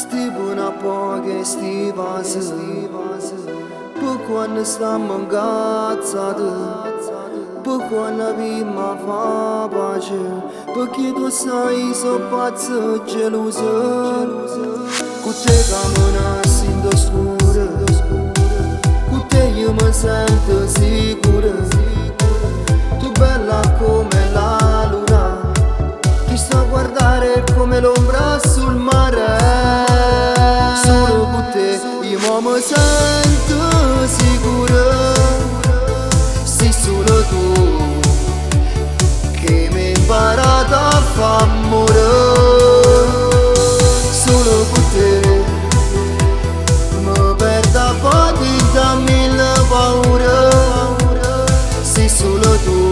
Sti până poche, sti vasă Pe quando stiamo incazzati Per quando prima fa pace Perché tu sai so pazzo e geloso Con te cammina sento scura Con te io mi sento sicura Tu bella come la luna Ti sto a guardare come l'ombra sul mare Solo con te io mi sento sicura Sei solo tu che mi hai imparato a far amore Solo con te mi perdo a volte da mille paure Sei solo tu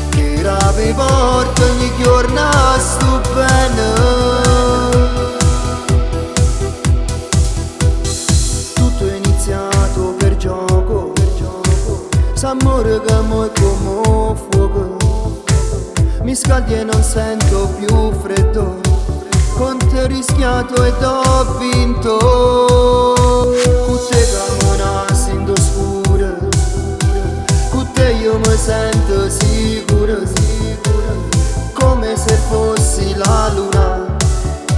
che rapi porta ogni giorno sto bene Tutto è iniziato per gioco S'amore che mo è come un fuoco Mi scaldi e non sento più freddo Con te ho rischiato ed ho vinto Con te cammina sento scura Con te io mi sento sicura Come se fossi la luna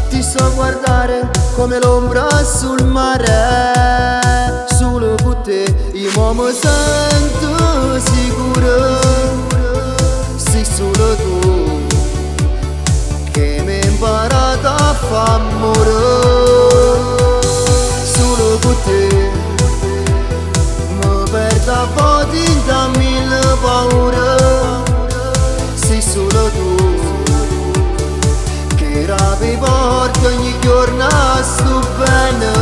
Ti so a guardare come l'ombra sul mare Solo con te io mi sento sicura Sei solo tu che mi hai imparato a far amore Solo con te mi perdo a volte da mille paure Sei solo tu che rapi porta ogni giorno sto bene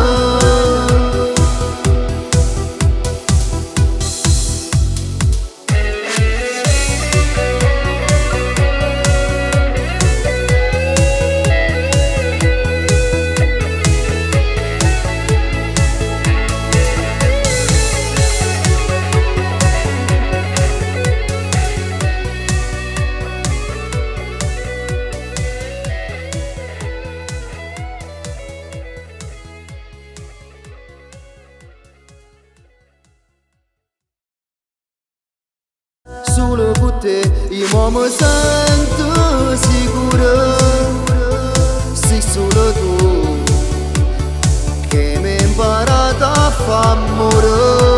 Solo con te io mi sento sicura Sei solo tu che mi hai imparato a far amore